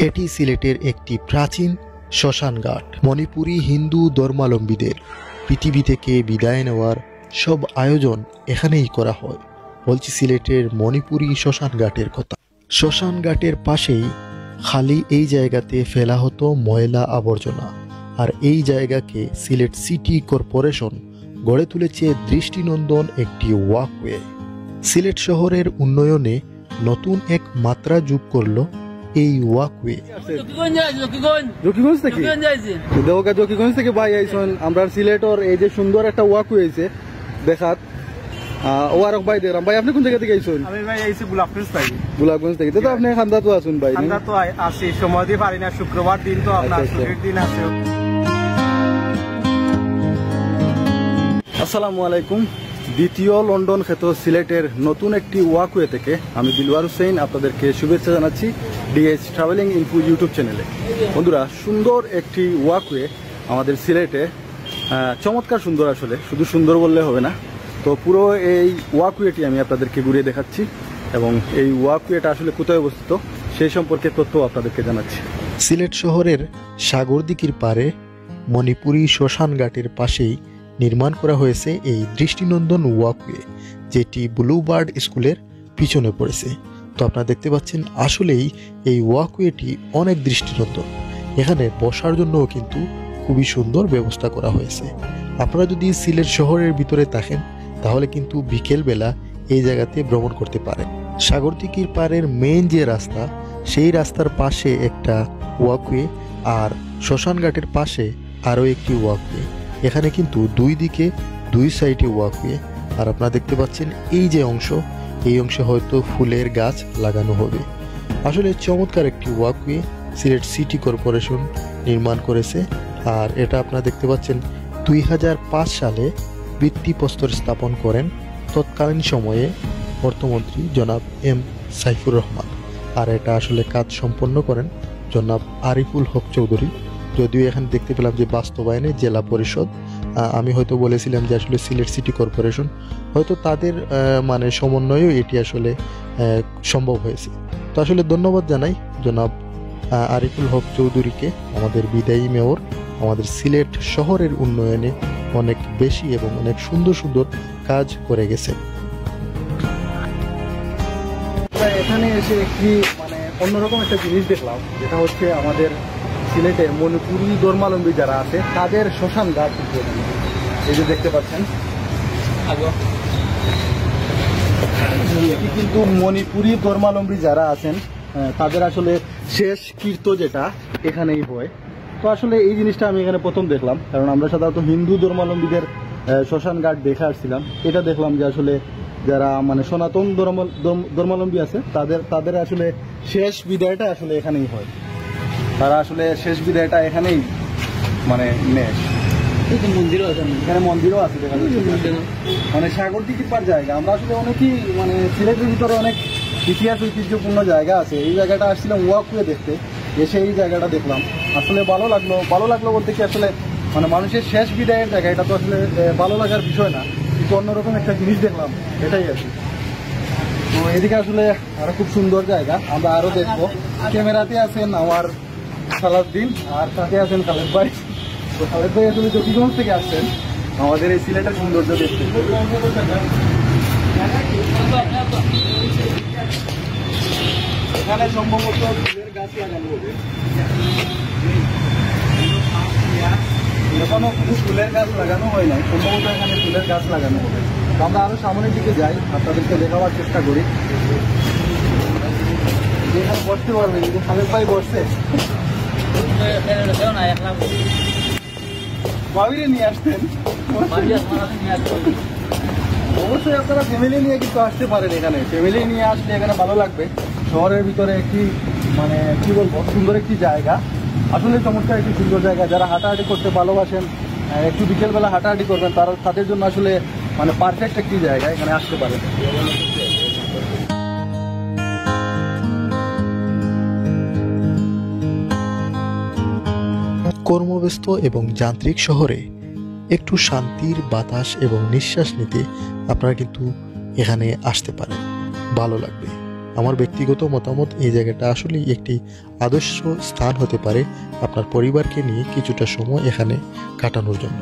এটি সিলেটের একটি প্রাচীন শ্মশান ঘাট। মণিপুরী হিন্দু ধর্মাবলম্বীদের পৃথিবী থেকে বিদায় নেওয়ার সব আয়োজন এখানেই করা হয়। বলছি সিলেটের মণিপুরী শ্মশান ঘাটের কথা। শ্মশান ঘাটের পাশেই খালি এই জায়গাতে ফেলা হতো ময়লা আবর্জনা, আর এই জায়গাকে সিলেট সিটি কর্পোরেশন গড়ে তুলেছে দৃষ্টিনন্দন একটি ওয়াকওয়ে। সিলেট শহরের উন্নয়নে নতুন এক মাত্রা যোগ করলো এই ওয়াকওয়ে। জকিগঞ্জ থেকে ভাই আইসন আমরা সিলেটর এই যে সুন্দর একটা ওয়াকওয়ে হয়েছে দেখাত ওয়ারক ভাই দেখলাম। ভাই আপনি কোন জায়গা থেকে আইসন? আমি ভাই আইছি গোলাপগঞ্জ থেকে। গোলাপগঞ্জ থেকে তো আপনি খান্দা তো আসুন ভাই? খান্দা তো আসি, সময় দিয়ে পারি না, শুক্রবার দিন তো আপনার ছুটির দিন আছে। আসসালামু আলাইকুম। দ্বিতীয় লন্ডন খ্যাত সিলেটের নতুন একটি ওয়াকওয়ে থেকে আমি দিলওয়ার হুসেইন আপনাদেরকে শুভেচ্ছা জানাচ্ছি ডিএইচ ট্রাভেলিং ইনফো ইউটিউব চ্যানেলে। বন্ধুরা, সুন্দর একটি ওয়াকওয়ে আমাদের সিলেটে, চমৎকার সুন্দর, আসলে শুধু সুন্দর বললে হবে না। তো পুরো এই ওয়াকওয়েটি আমি আপনাদেরকে ঘুরিয়ে দেখাচ্ছি এবং এই ওয়াকওয়েটা আসলে কোথায় অবস্থিত সেই সম্পর্কে তথ্য আপনাদেরকে জানাচ্ছি। সিলেট শহরের সাগরদিঘির পারে মণিপুরী শ্মশান ঘাটের পাশেই নির্মাণ করা হয়েছে এই দৃষ্টিনন্দন ওয়াকওয়ে, যেটি ব্লুবার্ড স্কুলের পিছনে পড়েছে। তো আপনারা দেখতে পাচ্ছেন আসলেই এই ওয়াকওয়েটি অনেক দৃষ্টিনন্দন। এখানে বসার জন্যও কিন্তু খুবই সুন্দর ব্যবস্থা করা হয়েছে। আপনারা যদি সিলেট শহরের ভিতরে থাকেন তাহলে কিন্তু বিকেলবেলা এই জায়গাতে ভ্রমণ করতে পারেন। সাগরদিঘির পাড়ের মেইন যে রাস্তা, সেই রাস্তার পাশে একটা ওয়াকওয়ে, আর শ্মশান ঘাটের পাশে আরও একটি ওয়াকওয়ে। এখানে কিন্তু দুই দিকে দুই সাইডে ওয়াকওয়ে। আর আপনারা দেখতে পাচ্ছেন এই যে অংশ, এই অংশে হয়তো ফুলের গাছ লাগানো হবে। আসলে চমৎকার একটি ওয়াকওয়ে সিলেট সিটি কর্পোরেশন নির্মাণ করেছে। আর এটা আপনারা দেখতে পাচ্ছেন 2005 সালে ভিত্তিপ্রস্তর স্থাপন করেন তৎকালীন সময়ে অর্থমন্ত্রী জনাব এম সাইফুর রহমান। আর এটা আসলে কাজ সম্পন্ন করেন জনাব আরিফুল হক চৌধুরী। যদিও এখানে দেখতে পেলাম যে বাস্তবায়নে জেলা পরিষদ, আমি হয়তো বলেছিলাম যে আসলে সিলেট সিটি কর্পোরেশন, হয়তো তাদের মানে সমন্বয়েও এটি আসলে সম্ভব হয়েছে। তো আসলে ধন্যবাদ জানাই জনাব আরিফুল হক চৌধুরীকে, আমাদের বিদায়ী মেয়র, আমাদের সিলেট শহরের উন্নয়নে অনেক বেশি এবং অনেক সুন্দর সুন্দর কাজ করে গেছে। এখানে এসে একটি মানে অন্যরকম একটা জিনিস দেখলাম, যেটা হচ্ছে আমাদের সিলেটে মণিপুরী ধর্মাবলম্বী যারা আছে তাদের শ্মশান ঘাট। এই যে দেখতে পাচ্ছেন, এটি কিন্তু মণিপুরী ধর্মাবলম্বী যারা আছেন তাদের আসলে শেষ কীর্ত যেটা এখানেই হয়। তো আসলে এই জিনিসটা আমি এখানে প্রথম দেখলাম, কারণ আমরা সাধারণত হিন্দু ধর্মাবলম্বীদের শ্মশান ঘাট দেখে আসছিলাম। এটা দেখলাম যে আসলে যারা মানে সনাতন ধর্মাবলম্বী আছে তাদের আসলে শেষ বিদায়টা আসলে এখানেই হয়। তারা আসলে শেষ বিদায়টা এখানেই মানে নেয়। এখানে মন্দিরও আছে, মানে সাগরদিঘির পার জায়গা। আমরা আসলে অনেকই মানে সিলেটের ভিতরে অনেক ইতিহাস ঐতিহ্যপূর্ণ জায়গা আছে। এই জায়গাটা আসছিলাম ওয়াকওয়ে দেখতে, এসে এই জায়গাটা দেখলাম, আসলে ভালো লাগলো বলতে কি আসলে মানে মানুষের শেষ বিদায়ের জায়গা, এটা তো আসলে ভালো লাগার বিষয় না, কিন্তু অন্যরকম একটা জিনিস দেখলাম, এটাই আর কি। তো এদিকে আসলে আরো খুব সুন্দর জায়গা, আমরা আরো দেখবো। ক্যামেরাতে আছেন আমার সালাউদ্দিন, আর সাথে আছেন খালেদ ভাই। তো খালেদ ভাই আসলে জকিগঞ্জ থেকে আসছেন আমাদের এই সিলেটের সৌন্দর্য দেখতে। এখানে সম্ভবত ফুলের গাছ লাগানো হবে, এখনো শুধু ফুলের গাছ লাগানো হয় নাই, সম্ভবত এখানে ফুলের গাছ লাগানো হবে। আমরা আরো সামনের দিকে যাই, আপনাদেরকে দেখাবার চেষ্টা করি। এখানে বসতে পারবেন, কিন্তু খালেদ ভাই বসছে, বাবিরে নিয়ে আসতেন। অবশ্যই আপনারা ফ্যামিলি নিয়ে কিন্তু আসতে পারেন এখানে। ফ্যামিলি নিয়ে আসলে এখানে ভালো লাগবে। শহরের ভিতরে একটি মানে কি বলবো সুন্দর একটি জায়গা, আসলে চমৎকার একটি সুন্দর জায়গা। যারা হাঁটাহাঁটি করতে ভালোবাসেন, একটু বিকেলবেলা হাঁটাহাঁটি করবেন, তাদের জন্য আসলে মানে পারফেক্ট একটি জায়গা, এখানে আসতে পারেন। কর্মব্যস্ত এবং যান্ত্রিক শহরে একটু শান্তির বাতাস এবং নিঃশ্বাস নিতে আপনারা কিন্তু এখানে আসতে পারেন, ভালো লাগবে। আমার ব্যক্তিগত মতামত এই জায়গাটা আসলেই একটি আদর্শ স্থান হতে পারে আপনার পরিবারকে নিয়ে কিছুটা সময় এখানে কাটানোর জন্য।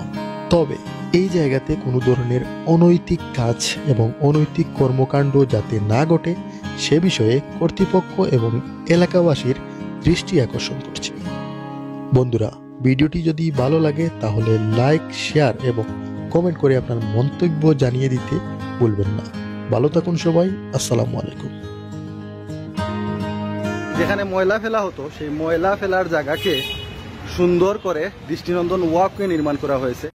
তবে এই জায়গাতে কোনো ধরনের অনৈতিক কাজ এবং অনৈতিক কর্মকাণ্ড যাতে না ঘটে সে বিষয়ে কর্তৃপক্ষ এবং এলাকাবাসীর দৃষ্টি আকর্ষণ করছে। বন্ধুরা, ভিডিওটি যদি ভালো লাগে তাহলে লাইক, শেয়ার এবং কমেন্ট করে আপনার মন্তব্য জানিয়ে দিতে ভুলবেন না। ভালো থাকুন সবাই। আসসালামু আলাইকুম। যেখানে ময়লা ফেলা হতো সেই ময়লা ফেলার জায়গাকে সুন্দর করে দৃষ্টিনন্দন ওয়াকওয়ে নির্মাণ করা হয়েছে।